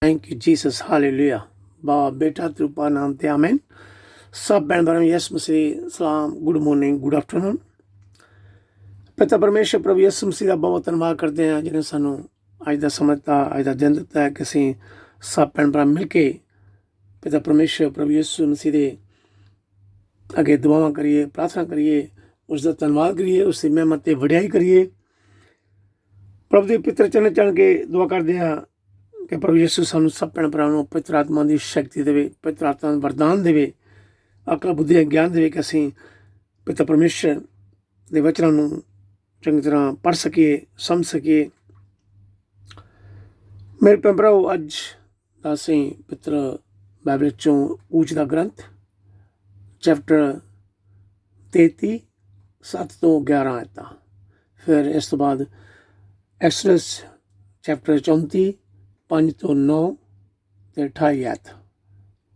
Thank you Jesus hallelujah. बाप बेटा त्रुपा नाम ते आमेन। सब भैन भरा यस मसीह सलाम, गुड मॉर्निंग, गुड आफ्टरनून। पिता परमेश्वर प्रभु यस मसीह का बहुत धन्यवाद करते हैं जिन्हें सानू अज का समय दिता, अज का दिन दिता है कि असीं सब भैन भरा मिल के पिता परमेश्वर प्रभु यीशु मसीह के अगे दुआवां करिए, प्रार्थना करिए, उसका धन्यवाद करिए, उसकी मेहमत ते वडियाई करिए। प्रभु के पितर चरण चढ़ के दुआ करते हैं कि प्रभु यीशु सानू सब भैन भरावां पवित्र आत्मा की शक्ति देवे, पवित्र आत्मा वरदान देवे, अकल बुद्धि ज्ञान देवे कि असीं पिता परमेश्वर के वचनों नूं चंगी तरह पढ़ सकीए, समझ सकीए। मेरे भैन भराओ, अज असीं पितर बाइबल चों ऊच दा ग्रंथ चैप्टर 33 7 तो 11 आयतां, फिर इस तो बाद एक्सोडस चैप्टर 34 5 तो 9 ते 28 आयत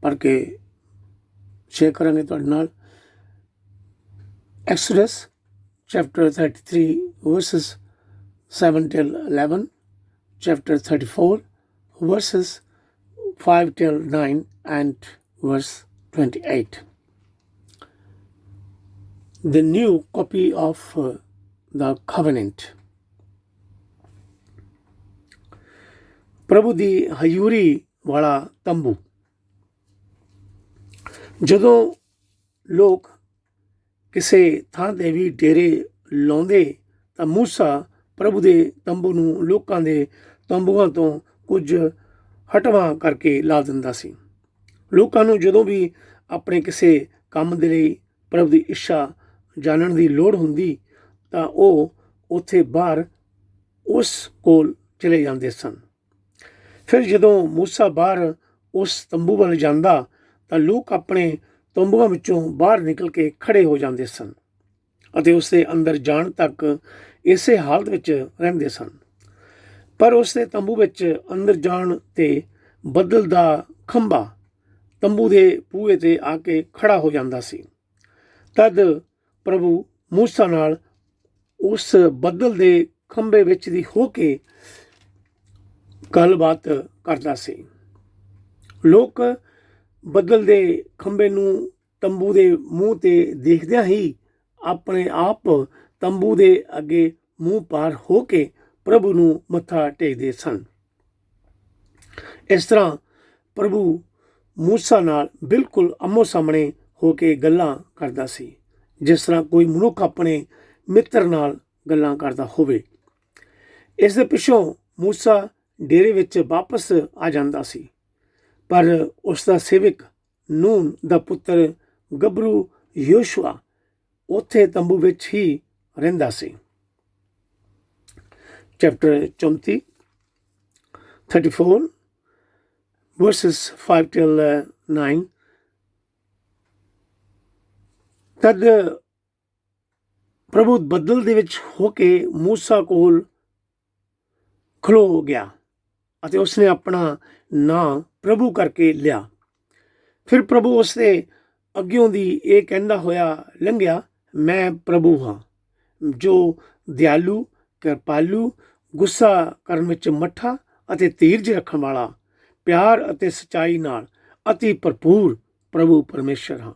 पढ़ के शेयर करांगे तुहाडे नाल। Exodus chapter 33 versus 7 till 11, chapter 34 verses 5 till 9 and verse 28. The new copy of the covenant. प्रभु ਦੀ ਹਜ਼ੂਰੀ ਵਾਲਾ ਤੰਬੂ। ਜਦੋਂ ਲੋਕ ਕਿਸੇ ਥਾਂ ਤੇ ਵੀ ਡੇਰੇ ਲਾਉਂਦੇ ਤਾਂ ਮੂਸਾ ਪ੍ਰਭੂ ਦੇ ਤੰਬੂ ਨੂੰ ਲੋਕਾਂ ਦੇ ਤੰਬੂਆਂ ਤੋਂ ਕੁਝ ਹਟਵਾਂ ਕਰਕੇ ਲਾ ਦਿੰਦਾ ਸੀ। ਲੋਕਾਂ ਨੂੰ ਜਦੋਂ ਵੀ ਆਪਣੇ ਕਿਸੇ ਕੰਮ ਦੇ ਲਈ ਪ੍ਰਭੂ ਦੀ ਇੱਛਾ ਜਾਣਨ ਦੀ ਲੋੜ ਹੁੰਦੀ ਤਾਂ ਉਹ ਉੱਥੇ ਬਾਹਰ ਉਸ ਕੋਲ ਚਲੇ ਜਾਂਦੇ ਸਨ। ਫਿਰ ਜਦੋਂ ਮੂਸਾ ਬਾਹਰ ਉਸ ਤੰਬੂ ਵੱਲ ਜਾਂਦਾ ਤਾਂ ਲੋਕ ਆਪਣੇ ਤੰਬੂਆਂ ਵਿੱਚੋਂ ਬਾਹਰ ਨਿਕਲ ਕੇ ਖੜੇ ਹੋ ਜਾਂਦੇ ਸਨ ਅਤੇ ਉਸ ਦੇ ਅੰਦਰ ਜਾਣ ਤੱਕ ਇਸੇ ਹਾਲਤ ਵਿੱਚ ਰਹਿੰਦੇ ਸਨ। ਪਰ ਉਸ ਦੇ ਤੰਬੂ ਵਿੱਚ ਅੰਦਰ ਜਾਣ 'ਤੇ ਬੱਦਲ ਦਾ ਖੰਭਾ ਤੰਬੂ ਦੇ ਬੂਹੇ 'ਤੇ ਆ ਕੇ ਖੜਾ ਹੋ ਜਾਂਦਾ ਸੀ। ਤਦ ਪ੍ਰਭੂ ਮੂਸਾ ਨਾਲ ਉਸ ਬੱਦਲ ਦੇ ਖੰਭੇ ਵਿੱਚ ਦੀ ਹੋ ਕੇ ਗੱਲਬਾਤ ਕਰਦਾ ਸੀ। ਲੋਕ ਬੱਦਲ ਦੇ ਖੰਭੇ ਨੂੰ ਤੰਬੂ ਦੇ ਮੂੰਹ 'ਤੇ ਦੇਖਦਿਆਂ ਹੀ ਆਪਣੇ ਆਪ ਤੰਬੂ ਦੇ ਅੱਗੇ ਮੂੰਹ ਪਾਰ ਹੋ ਕੇ ਪ੍ਰਭੂ ਨੂੰ ਮੱਥਾ ਟੇਕਦੇ ਸਨ। ਇਸ ਤਰ੍ਹਾਂ ਪ੍ਰਭੂ ਮੂਸਾ ਨਾਲ ਬਿਲਕੁਲ ਆਮੋ ਸਾਹਮਣੇ ਹੋ ਕੇ ਗੱਲਾਂ ਕਰਦਾ ਸੀ, ਜਿਸ ਤਰ੍ਹਾਂ ਕੋਈ ਮਨੁੱਖ ਆਪਣੇ ਮਿੱਤਰ ਨਾਲ ਗੱਲਾਂ ਕਰਦਾ ਹੋਵੇ। ਇਸ ਦੇ ਪਿੱਛੋਂ ਮੂਸਾ ਡੇਰੇ ਵਿੱਚ ਵਾਪਸ ਆ ਜਾਂਦਾ ਸੀ, ਪਰ ਉਸ ਦਾ ਸੇਵਕ ਨੂਨ ਦਾ ਪੁੱਤਰ ਗੱਭਰੂ ਯੋਸ਼ੂਆ ਉੱਥੇ ਤੰਬੂ ਵਿੱਚ ਹੀ ਰਹਿੰਦਾ ਸੀ। Chapter 34 verses 5 till 9। ਤਦ ਪ੍ਰਭੂ ਬੱਦਲ ਦੇ ਵਿੱਚ ਹੋ ਕੇ ਮੂਸਾ ਕੋਲ ਖਲੋ ਗਿਆ ਅਤੇ ਉਸਨੇ ਆਪਣਾ ਨਾਂ ਪ੍ਰਭੂ ਕਰਕੇ ਲਿਆ। ਫਿਰ ਪ੍ਰਭੂ ਉਸਦੇ ਅੱਗਿਓਂ ਦੀ ਇਹ ਕਹਿੰਦਾ ਹੋਇਆ ਲੰਘਿਆ, ਮੈਂ ਪ੍ਰਭੂ ਹਾਂ ਜੋ ਦਿਆਲੂ, ਕਿਰਪਾਲੂ, ਗੁੱਸਾ ਕਰਨ ਵਿੱਚ ਮੱਠਾ ਅਤੇ ਧੀਰਜ ਰੱਖਣ ਵਾਲਾ, ਪਿਆਰ ਅਤੇ ਸੱਚਾਈ ਨਾਲ ਅਤੀ ਭਰਪੂਰ ਪ੍ਰਭੂ ਪਰਮੇਸ਼ਰ ਹਾਂ,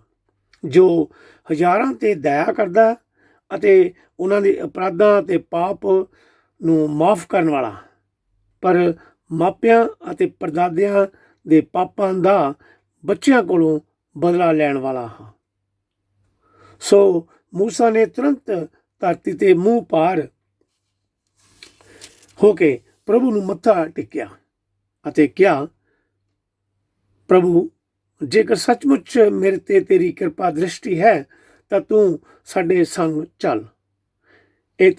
ਜੋ ਹਜ਼ਾਰਾਂ 'ਤੇ ਦਇਆ ਕਰਦਾ ਅਤੇ ਉਹਨਾਂ ਦੇ ਅਪਰਾਧਾਂ ਅਤੇ ਪਾਪ ਨੂੰ ਮਾਫ ਕਰਨ ਵਾਲਾ, ਪਰ ਮਾਪਿਆਂ ਅਤੇ ਪਰਦਾਦਿਆਂ ਦੇ ਪਾਪਾਂ ਦਾ ਬੱਚਿਆਂ ਕੋਲੋਂ ਬਦਲਾ ਲੈਣ ਵਾਲਾ ਹਾਂ। ਸੋ ਮੂਸਾ ਨੇ ਤੁਰੰਤ ਧਰਤੀ 'ਤੇ ਮੂੰਹ ਪਾਰ ਹੋ ਕੇ ਪ੍ਰਭੂ ਨੂੰ ਮੱਥਾ ਟੇਕਿਆ ਅਤੇ ਕਿਹਾ, ਪ੍ਰਭੂ, ਜੇਕਰ ਸੱਚਮੁੱਚ ਮੇਰੇ 'ਤੇ ਤੇਰੀ ਕਿਰਪਾ ਦ੍ਰਿਸ਼ਟੀ ਹੈ ਤਾਂ ਤੂੰ ਸਾਡੇ ਸੰਗ ਚੱਲ। ਇਹ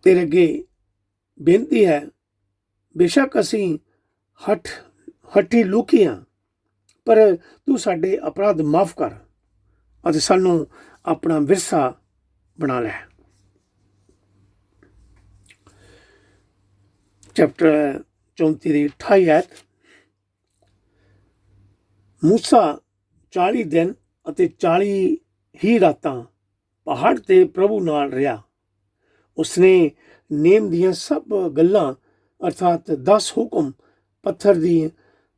ਤੇਰੇ ਅੱਗੇ ਬੇਨਤੀ ਹੈ। ਬੇਸ਼ੱਕ ਅਸੀਂ ਹੱਠੀ ਲੋਕੀ ਹਾਂ, ਪਰ ਤੂੰ ਸਾਡੇ ਅਪਰਾਧ ਮਾਫ ਕਰ ਅਤੇ ਸਾਨੂੰ ਆਪਣਾ ਵਿਰਸਾ ਬਣਾ ਲੈ। ਚੈਪਟਰ 34 ਦੀ 28 ਆਇਤ। ਮੂਸਾ 40 ਦਿਨ ਅਤੇ 40 ਹੀ ਰਾਤਾਂ ਪਹਾੜ 'ਤੇ ਪ੍ਰਭੂ ਨਾਲ ਰਿਹਾ। ਉਸਨੇ ਨੇਮ ਦੀਆਂ ਸਭ ਗੱਲਾਂ ਅਰਥਾਤ 10 ਹੁਕਮ ਪੱਥਰ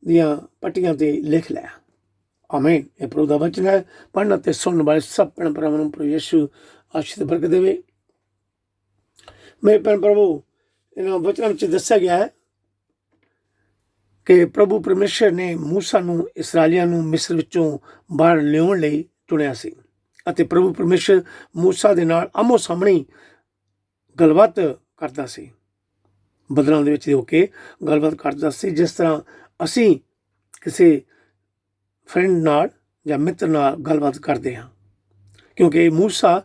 ਦੀਆਂ ਪੱਟੀਆਂ ਤੇ ਲਿਖ ਲਿਆ। ਆਮੀਨ। ਇਹ ਪ੍ਰਭੂ ਦਾ ਵਚਨ ਹੈ। ਪੜ੍ਹਨ ਅਤੇ ਸੁਣਨ ਵਾਲੇ ਸਭ ਭੈਣ ਭਰਾਵਾਂ ਨੂੰ ਪ੍ਰਭੂ ਯਿਸੂ ਆਸ਼ੀਸ਼ ਬਰਕਤ ਦੇਵੇ। ਮੇਰੇ ਭੈਣ ਪ੍ਰਭੂ, ਇਹਨਾਂ ਵਚਨਾਂ ਵਿੱਚ ਦੱਸਿਆ ਗਿਆ ਹੈ ਕਿ ਪ੍ਰਭੂ ਪਰਮੇਸ਼ਰ ਨੇ ਮੂਸਾ ਨੂੰ ਇਸਰਾਏਲੀਆਂ ਨੂੰ ਮਿਸਰ ਵਿੱਚੋਂ ਬਾਹਰ ਲਿਆਉਣ ਲਈ ਚੁਣਿਆ ਸੀ ਅਤੇ ਪ੍ਰਭੂ ਪਰਮੇਸ਼ਰ ਮੂਸਾ ਦੇ ਨਾਲ ਆਮੋ ਸਾਹਮਣੇ ਗੱਲਬਾਤ ਕਰਦਾ ਸੀ, ਬੱਦਲਾਂ ਦੇ ਵਿੱਚ ਹੋ ਕੇ ਗੱਲਬਾਤ ਕਰਦਾ ਸੀ, ਜਿਸ ਤਰ੍ਹਾਂ ਅਸੀਂ ਕਿਸੇ ਫਰੈਂਡ ਨਾਲ ਜਾਂ ਮਿੱਤਰ ਨਾਲ ਗੱਲਬਾਤ ਕਰਦੇ ਹਾਂ, ਕਿਉਂਕਿ ਮੂਸਾ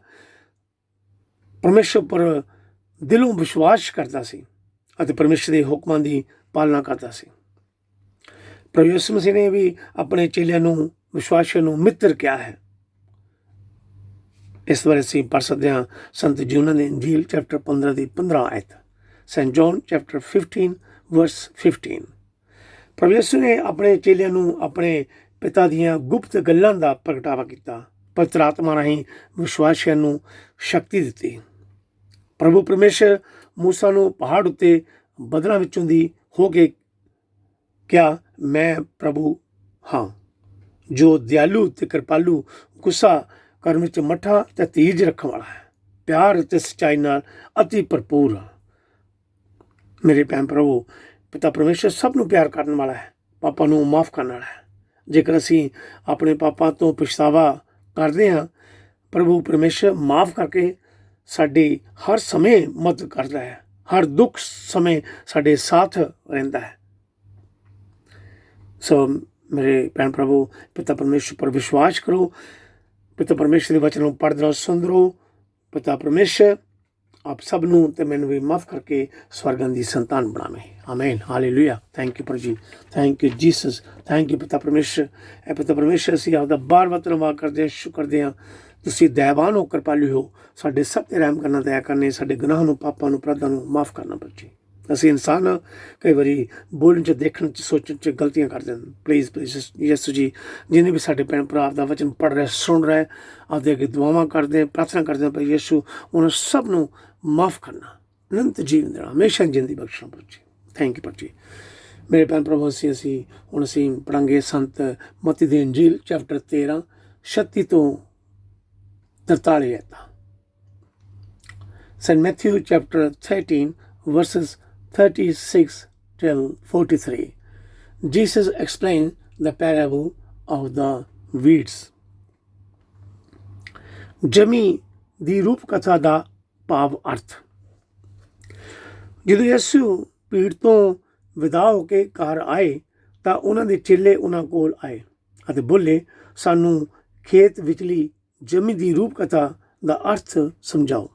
ਪਰਮੇਸ਼ਰ ਪਰ ਦਿਲੋਂ ਵਿਸ਼ਵਾਸ ਕਰਦਾ ਸੀ ਅਤੇ ਪਰਮੇਸ਼ਰ ਦੇ ਹੁਕਮਾਂ ਦੀ ਪਾਲਣਾ ਕਰਦਾ ਸੀ। ਪ੍ਰਭੂ ਯਿਸੂ ਮਸੀਹ ਨੇ ਵੀ ਆਪਣੇ ਚੇਲਿਆਂ ਨੂੰ ਵਿਸ਼ਵਾਸੀਆਂ ਨੂੰ ਮਿੱਤਰ ਕਿਹਾ ਹੈ। ਇਸ ਬਾਰੇ ਅਸੀਂ ਪੜ੍ਹ ਸਕਦੇ ਹਾਂ ਸੰਤ ਯੂਹੰਨਾ ਦੀ ਇੰਜੀਲ ਚੈਪਟਰ 15 ਦੀ 15 ਆਇਤ, ਸੈਂਟ ਜੌਨ ਚੈਪਟਰ 15 ਵਰਸ 15। ਪ੍ਰਭੂ ਯਿਸੂ ਨੇ ਆਪਣੇ ਚੇਲਿਆਂ ਨੂੰ ਆਪਣੇ ਪਿਤਾ ਦੀਆਂ ਗੁਪਤ ਗੱਲਾਂ ਦਾ ਪ੍ਰਗਟਾਵਾ ਕੀਤਾ। ਪਵਿੱਤਰ ਆਤਮਾ ਰਾਹੀਂ ਵਿਸ਼ਵਾਸੀਆਂ ਨੂੰ ਸ਼ਕਤੀ ਦਿੱਤੀ। ਪ੍ਰਭੂ ਪਰਮੇਸ਼ਰ ਮੂਸਾ ਨੂੰ ਪਹਾੜ ਉੱਤੇ ਬੱਦਲਾਂ ਵਿੱਚੋਂ ਦੀ ਹੋ ਕੇ ਕਿਹਾ, ਮੈਂ ਪ੍ਰਭੂ ਹਾਂ ਜੋ ਦਿਆਲੂ ਅਤੇ ਕਿਰਪਾਲੂ, ਗੁੱਸਾ ਕਰਨ ਵਿੱਚ ਮੱਠਾ ਅਤੇ ਧੀਰਜ ਰੱਖਣ ਵਾਲਾ ਹੈ, ਪਿਆਰ ਅਤੇ ਸੱਚਾਈ ਨਾਲ ਅਤੀ ਭਰਪੂਰ ਹਾਂ। ਮੇਰੇ ਭੈਣ ਪ੍ਰਭੂ, ਪਿਤਾ ਪਰਮੇਸ਼ਰ ਸਭ ਨੂੰ ਪਿਆਰ ਕਰਨ ਵਾਲਾ ਹੈ, ਪਾਪਾਂ ਨੂੰ ਮਾਫ ਕਰਨ ਵਾਲਾ ਹੈ। ਜੇਕਰ ਅਸੀਂ ਆਪਣੇ ਪਾਪਾਂ ਤੋਂ ਪਛਤਾਵਾ ਕਰਦੇ ਹਾਂ, ਪ੍ਰਭੂ ਪਰਮੇਸ਼ਰ ਮਾਫ ਕਰਕੇ ਸਾਡੀ ਹਰ ਸਮੇਂ ਮਦਦ ਕਰਦਾ ਹੈ, ਹਰ ਦੁੱਖ ਸਮੇਂ ਸਾਡੇ ਸਾਥ ਰਹਿੰਦਾ ਹੈ। ਸੋ ਮੇਰੇ ਭੈਣ ਪ੍ਰਭੂ, ਪਿਤਾ ਪਰਮੇਸ਼ਰ ਪਰ ਵਿਸ਼ਵਾਸ ਕਰੋ, ਪਿਤਾ ਪਰਮੇਸ਼ਰ ਦੇ ਵਚਨ ਨੂੰ ਪੜ੍ਹਦੇ ਰਹੋ, ਸੁਣਦੇ ਰਹੋ। ਪਿਤਾ ਪਰਮੇਸ਼ਰ ਆਪ ਸਭ ਨੂੰ ਤੇ ਮੈਨੂੰ ਵੀ ਮਾਫ ਕਰਕੇ ਸਵਰਗਾਂ ਦੀ ਸੰਤਾਨ ਬਣਾਵੇ। ਆਮੀਨ, ਹਾਲੇਲੂਇਆ। ਥੈਂਕ ਯੂ ਪ੍ਰਭੂ ਜੀ, thank you Jesus, thank you ਪਿਤਾ ਪਰਮੇਸ਼ਰ। ਇਹ ਪਿਤਾ ਪਰਮੇਸ਼ਰ ਅਸੀਂ ਆਪਦਾ ਬਾਰ-ਬਾਰ ਧੰਨਵਾਦ ਕਰਦੇ ਹਾਂ, ਸ਼ੁਕਰ ਕਰਦੇ ਹਾਂ। ਤੁਸੀਂ ਦਇਆਵਾਨ ਹੋ, ਕਿਰਪਾਲੂ ਹੋ, ਸਾਡੇ ਸਭ 'ਤੇ ਰਹਿਮ ਕਰਨਾ, ਦਇਆ ਕਰਨੀ, ਸਾਡੇ ਗੁਨਾਹਾਂ ਨੂੰ, ਪਾਪਾਂ ਨੂੰ, ਅਪਰਾਧਾਂ ਨੂੰ ਮਾਫ ਕਰਨਾ ਪ੍ਰਭੂ ਜੀ। ਅਸੀਂ ਇਨਸਾਨ ਕਈ ਵਾਰੀ ਬੋਲਣ 'ਚ, ਦੇਖਣ 'ਚ, ਸੋਚਣ 'ਚ ਗਲਤੀਆਂ ਕਰਦੇ ਹਨ। ਪਲੀਜ਼ ਯਿਸੂ ਜੀ, ਜਿਹਨੇ ਵੀ ਸਾਡੇ ਭੈਣ ਭਰਾ ਦਾ ਵਚਨ ਪੜ੍ਹ ਰਿਹਾ, ਸੁਣ ਰਿਹਾ, ਆਪਦੇ ਅੱਗੇ ਦੁਆਵਾਂ ਕਰਦੇ, ਪ੍ਰਾਰਥਨਾ ਕਰਦੇ ਹਾਂ, ਭਾਈ ਯਿਸੂ ਉਹਨਾਂ ਸਭ ਨੂੰ ਮਾਫ ਕਰਨਾ, ਅਨੰਤ ਜੀਵਨ ਦੇਣਾ, ਹਮੇਸ਼ਾ ਜ਼ਿੰਦਗੀ ਬਖਸ਼ਣਾ ਪ੍ਰਭੂ ਜੀ। ਥੈਂਕ ਯੂ ਪ੍ਰਭੂ ਜੀ। ਮੇਰੇ ਭੈਣ ਪ੍ਰਭੂ, ਅਸੀਂ ਪੜ੍ਹਾਂਗੇ ਸੰਤ ਮਤੀ ਦੀ ਇੰਜੀਲ ਚੈਪਟਰ 13 36 ਤੋਂ 43 ਆਇਤਾਂ। St. Matthew chapter 13 verses 36 till 43. Jesus explained the parable of the weeds. ਜਮੀ ਦੀ ਰੂਪ ਕਥਾ ਦਾ ਭਾਵ ਅਰਥ। ਜਦੋਂ ਯਿਸੂ ਭੀੜ ਤੋਂ ਵਿਦਾ ਹੋ ਕੇ ਘਰ ਆਏ ਤਾਂ ਉਹਨਾਂ ਦੇ ਚੇਲੇ ਉਹਨਾਂ ਕੋਲ ਆਏ ਅਤੇ ਬੋਲੇ, ਸਾਨੂੰ ਖੇਤ ਵਿਚਲੀ ਜਮੀ ਦੀ ਰੂਪ ਕਥਾ ਦਾ ਅਰਥ ਸਮਝਾਓ।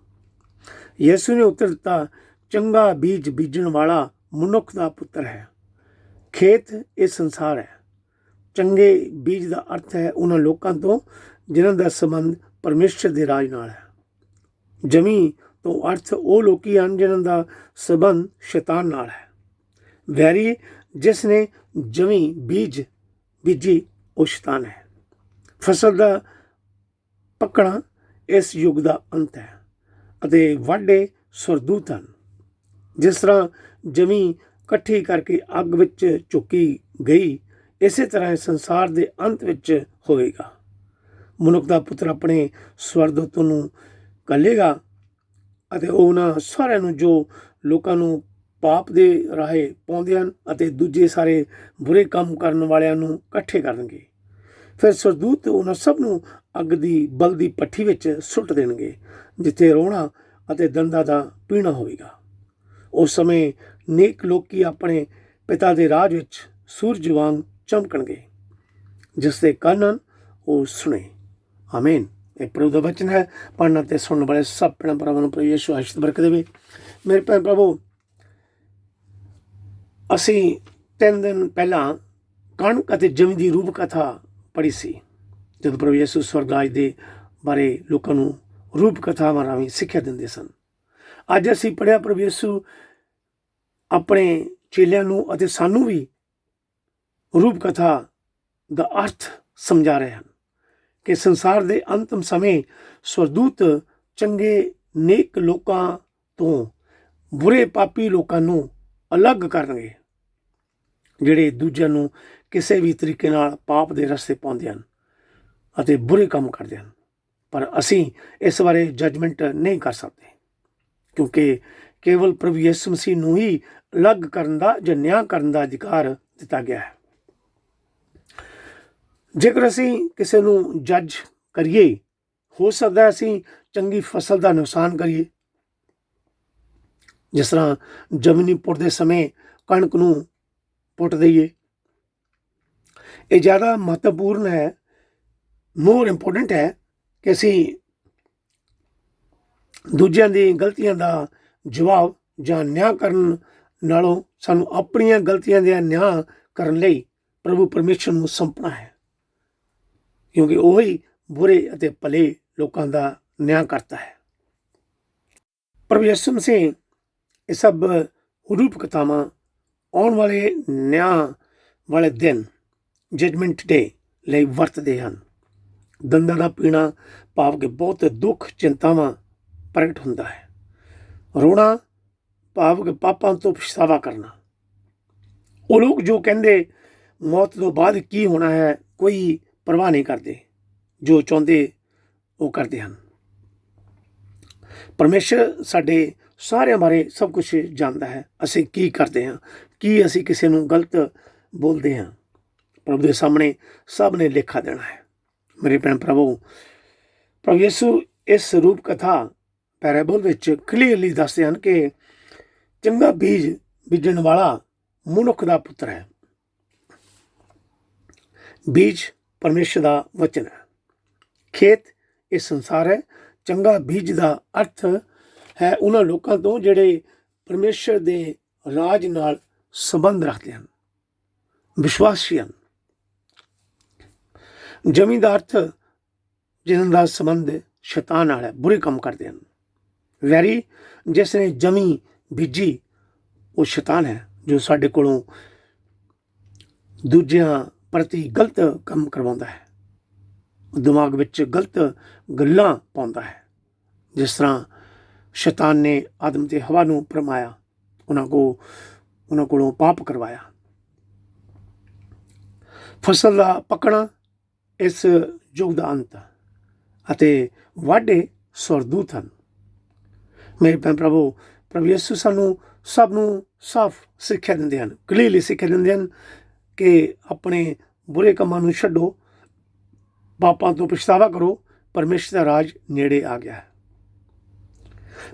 ਯਿਸੂ ਨੇ ਉੱਤਰ ਦਿੱਤਾ, ਚੰਗਾ ਬੀਜ ਬੀਜਣ ਵਾਲਾ ਮਨੁੱਖ ਦਾ ਪੁੱਤਰ ਹੈ। ਖੇਤ ਇਹ ਸੰਸਾਰ ਹੈ। ਚੰਗੇ ਬੀਜ ਦਾ ਅਰਥ ਹੈ ਉਹਨਾਂ ਲੋਕਾਂ ਤੋਂ ਜਿਨ੍ਹਾਂ ਦਾ ਸੰਬੰਧ ਪਰਮੇਸ਼ਰ ਦੇ ਰਾਜ ਨਾਲ ਹੈ। ਜਮੀ ਤੋਂ ਅਰਥ ਉਹ ਲੋਕੀ ਹਨ ਜਿਨ੍ਹਾਂ ਦਾ ਸੰਬੰਧ ਸ਼ੈਤਾਨ ਨਾਲ ਹੈ। ਵੈਰੀ ਜਿਸ ਨੇ ਜਮੀ ਬੀਜ ਬੀਜੀ ਉਹ ਸ਼ੈਤਾਨ ਹੈ। ਫਸਲ ਦਾ ਪੱਕਣਾ ਇਸ ਯੁੱਗ ਦਾ ਅੰਤ ਹੈ ਅਤੇ ਵਾਢੇ ਸੁਰਦੂਤ ਹਨ। ਜਿਸ ਤਰ੍ਹਾਂ ਜਮੀ ਇਕੱਠੀ ਕਰਕੇ ਅੱਗ ਵਿੱਚ ਝੁਕੀ ਗਈ, ਇਸੇ ਤਰ੍ਹਾਂ ਇਹ ਸੰਸਾਰ ਦੇ ਅੰਤ ਵਿੱਚ ਹੋਵੇਗਾ। ਮਨੁੱਖ ਦਾ ਪੁੱਤਰ ਆਪਣੇ ਸਵਰਦੂਤਾਂ ਨੂੰ ਘੱਲੇਗਾ ਅਤੇ ਉਹ ਉਹਨਾਂ ਸਾਰਿਆਂ ਨੂੰ ਜੋ ਲੋਕਾਂ ਨੂੰ ਪਾਪ ਦੇ ਰਾਹੇ ਪਾਉਂਦੇ ਹਨ ਅਤੇ ਦੂਜੇ ਸਾਰੇ ਬੁਰੇ ਕੰਮ ਕਰਨ ਵਾਲਿਆਂ ਨੂੰ ਇਕੱਠੇ ਕਰਨਗੇ। ਫਿਰ ਸਵਰਦੂਤ ਉਹਨਾਂ ਸਭ ਨੂੰ ਅੱਗ ਦੀ ਬਲਦੀ ਭੱਠੀ ਵਿੱਚ ਸੁੱਟ ਦੇਣਗੇ, ਜਿੱਥੇ ਰੋਣਾ ਅਤੇ ਦੰਦਾਂ ਦਾ ਪੀਣਾ ਹੋਵੇਗਾ। ਉਸ ਸਮੇਂ ਨੇਕ ਲੋਕੀ ਆਪਣੇ ਪਿਤਾ ਦੇ ਰਾਜ ਵਿੱਚ ਸੂਰਜ ਵਾਂਗ ਚਮਕਣਗੇ। ਜਿਸ ਦੇ ਕੰਨ ਹਨ ਉਹ ਸੁਣੇ। ਆਮੀਨ। ਇਹ ਪ੍ਰਭੂ ਦਾ ਵਚਨ ਹੈ। ਪੜ੍ਹਨ ਅਤੇ ਸੁਣਨ ਵਾਲੇ ਸਭ ਭੈਣ ਭਰਾਵਾਂ ਨੂੰ ਪ੍ਰਭੂ ਯਿਸੂ ਆਸ਼ੀਸ਼ ਬਰਕਤ ਦੇਵੇ। ਮੇਰੇ ਭੈਣ ਪ੍ਰਭੂ, ਅਸੀਂ 3 ਦਿਨ ਪਹਿਲਾਂ ਕਣਕ ਅਤੇ ਜਮੀ ਦੀ ਰੂਪ ਕਥਾ ਪੜ੍ਹੀ ਸੀ, ਜਦੋਂ ਪ੍ਰਭੂ ਯਿਸੂ ਸਵਰਗ ਰਾਜ ਦੇ ਬਾਰੇ ਲੋਕਾਂ ਨੂੰ ਰੂਪ ਕਥਾਵਾਂ ਰਾਹੀਂ ਸਿੱਖਿਆ ਦਿੰਦੇ ਸਨ। ਅੱਜ ਅਸੀਂ ਪੜ੍ਹਿਆ ਪ੍ਰਭੂ ਯਿਸੂ ਆਪਣੇ ਚੇਲਿਆਂ ਨੂੰ ਅਤੇ ਸਾਨੂੰ ਵੀ ਰੂਪ ਕਥਾ ਦਾ ਅਰਥ ਸਮਝਾ ਰਹੇ ਹਨ ਕਿ ਸੰਸਾਰ ਦੇ ਅੰਤਮ ਸਮੇਂ ਸਵਰਦੂਤ ਚੰਗੇ ਨੇਕ ਲੋਕਾਂ ਤੋਂ ਬੁਰੇ ਪਾਪੀ ਲੋਕਾਂ ਨੂੰ ਅਲੱਗ ਕਰਨਗੇ ਜਿਹੜੇ ਦੂਜਿਆਂ ਨੂੰ ਕਿਸੇ ਵੀ ਤਰੀਕੇ ਨਾਲ ਪਾਪ ਦੇ ਰਸਤੇ ਪਾਉਂਦੇ ਹਨ ਅਤੇ ਬੁਰੇ ਕੰਮ ਕਰਦੇ ਹਨ। ਪਰ ਅਸੀਂ ਇਸ ਬਾਰੇ ਜੱਜਮੈਂਟ ਨਹੀਂ ਕਰ ਸਕਦੇ, ਕਿਉਂਕਿ ਕੇਵਲ ਪ੍ਰਭੂ ਯਿਸੂ ਮਸੀਹ ਨੂੰ ਹੀ ਅਲੱਗ ਕਰਨ ਦਾ ਜਾਂ ਨਿਆਂ ਕਰਨ ਦਾ ਅਧਿਕਾਰ ਦਿੱਤਾ ਗਿਆ ਹੈ। ਜੇਕਰ ਅਸੀਂ ਕਿਸੇ ਨੂੰ ਜੱਜ ਕਰੀਏ, ਹੋ ਸਕਦਾ ਅਸੀਂ ਚੰਗੀ ਫਸਲ ਦਾ ਨੁਕਸਾਨ ਕਰੀਏ। ਜਿਸ ਤਰ੍ਹਾਂ ਜ਼ਮੀਨੀ ਪੁੱਟਦੇ ਸਮੇਂ ਕਣਕ ਨੂੰ ਪੁੱਟ ਦਈਏ। ਇਹ ਜ਼ਿਆਦਾ ਮਹੱਤਵਪੂਰਨ ਹੈ, ਮੋਰ ਇੰਪੋਰਟੈਂਟ ਹੈ ਕਿ ਅਸੀਂ ਦੂਜਿਆਂ ਦੀ ਗਲਤੀਆਂ ਦਾ ਜਵਾਬ ਜਾਂ ਨਿਆਂ ਕਰਨ ਨਾਲੋਂ ਸਾਨੂੰ ਆਪਣੀਆਂ ਗਲਤੀਆਂ ਦਾ ਨਿਆਂ ਕਰਨ ਲਈ ਪ੍ਰਭੂ ਪਰਮੇਸ਼ਰ ਨੂੰ ਸੌਂਪਣਾ ਹੈ, ਕਿਉਂਕਿ ਉਹ ਹੀ ਬੁਰੇ ਅਤੇ ਭਲੇ ਲੋਕਾਂ ਦਾ ਨਿਆਂ ਕਰਤਾ ਹੈ। ਪ੍ਰਭੂ ਯਿਸੂ ਮਸੀਹ ਇਹ ਸਭ ਰੂਪ ਕਥਾਵਾਂ ਆਉਣ ਵਾਲੇ ਨਿਆਂ ਵਾਲੇ ਦਿਨ ਜਜਮੈਂਟ ਡੇ ਲਈ ਵਰਤਦੇ ਹਨ। ਦੰਦਾਂ ਦਾ ਪੀਣਾ ਭਾਵ ਕਿ ਬਹੁਤ ਦੁੱਖ ਚਿੰਤਾਵਾਂ ਪ੍ਰਗਟ ਹੁੰਦਾ ਹੈ। ਰੋਣਾ ਭਾਵ ਕਿ ਪਾਪਾਂ ਤੋਂ ਪਛਤਾਵਾ ਕਰਨਾ। ਉਹ ਲੋਕ ਜੋ ਕਹਿੰਦੇ ਮੌਤ ਤੋਂ ਬਾਅਦ ਕੀ ਹੋਣਾ ਹੈ ਕੋਈ ਪਰਵਾਹ ਨਹੀਂ ਕਰਦੇ, ਜੋ ਚਾਹੁੰਦੇ ਉਹ ਕਰਦੇ ਹਨ। ਪਰਮੇਸ਼ਰ ਸਾਡੇ ਸਾਰਿਆਂ ਬਾਰੇ ਸਭ ਕੁਝ ਜਾਣਦਾ ਹੈ। ਅਸੀਂ ਕੀ ਕਰਦੇ ਹਾਂ, ਕੀ ਅਸੀਂ ਕਿਸੇ ਨੂੰ ਗਲਤ ਬੋਲਦੇ ਹਾਂ, ਪ੍ਰਭੂ ਦੇ ਸਾਹਮਣੇ ਸਭ ਨੇ ਲੇਖਾ ਦੇਣਾ ਹੈ। ਮੇਰੇ ਭੈਣ ਪ੍ਰਭੂ ਯਿਸੂ ਇਸ ਰੂਪ ਕਥਾ ਪੈਰਾਬਲ ਵਿੱਚ ਕਲੀਅਰਲੀ ਦੱਸਦੇ ਹਨ ਕਿ ਚੰਗਾ ਬੀਜ ਬੀਜਣ ਵਾਲਾ ਮਨੁੱਖ ਦਾ ਪੁੱਤਰ ਹੈ। ਬੀਜ ਪਰਮੇਸ਼ਰ ਦਾ ਵਚਨ ਹੈ। ਖੇਤ ਇਹ ਸੰਸਾਰ ਹੈ। ਚੰਗਾ ਬੀਜ ਦਾ ਅਰਥ ਹੈ ਉਹਨਾਂ ਲੋਕਾਂ ਤੋਂ ਜਿਹੜੇ ਪਰਮੇਸ਼ਰ ਦੇ ਰਾਜ ਨਾਲ ਸੰਬੰਧ ਰੱਖਦੇ ਹਨ, ਵਿਸ਼ਵਾਸੀ ਹਨ। ਜ਼ਮੀਨ ਦਾ ਅਰਥ ਜਿਨ੍ਹਾਂ ਦਾ ਸੰਬੰਧ ਸ਼ੈਤਾਨ ਨਾਲ ਹੈ, ਬੁਰੇ ਕੰਮ ਕਰਦੇ ਹਨ। ਵੈਰੀ ਜਿਸ ਨੇ ਜ਼ਮੀਨ ਬੀਜੀ ਉਹ ਸ਼ੈਤਾਨ ਹੈ, ਜੋ ਸਾਡੇ ਕੋਲੋਂ ਦੂਜਿਆਂ ਪ੍ਰਤੀ ਗਲਤ ਕੰਮ ਕਰਵਾਉਂਦਾ ਹੈ, ਦਿਮਾਗ ਵਿੱਚ ਗਲਤ ਗੱਲਾਂ ਪਾਉਂਦਾ ਹੈ। ਜਿਸ ਤਰ੍ਹਾਂ ਸ਼ੈਤਾਨ ਨੇ ਆਦਮ ਤੇ ਹਵਾ ਨੂੰ ਭਰਮਾਇਆ, ਉਹਨਾਂ ਕੋਲੋਂ ਪਾਪ ਕਰਵਾਇਆ। ਫਸਲ ਦਾ ਪੱਕਣਾ ਇਸ ਯੁੱਗ ਦਾ ਅੰਤ ਅਤੇ ਵਾਢੇ ਸਵਰਦੂਤ ਹਨ। ਮੇਰੇ ਭੈਣ ਪ੍ਰਭੂ ਯਿਸੂ ਸਾਨੂੰ ਸਭ ਨੂੰ ਸਾਫ਼ ਸਿੱਖਿਆ ਦਿੰਦੇ ਹਨ, ਕਲੀਅਰਲੀ ਸਿੱਖਿਆ ਦਿੰਦੇ ਹਨ ਕਿ ਆਪਣੇ ਬੁਰੇ ਕੰਮਾਂ ਨੂੰ ਛੱਡੋ, ਪਾਪਾਂ ਤੋਂ ਪਛਤਾਵਾ ਕਰੋ, ਪਰਮੇਸ਼ਰ ਦਾ ਰਾਜ ਨੇੜੇ ਆ ਗਿਆ ਹੈ।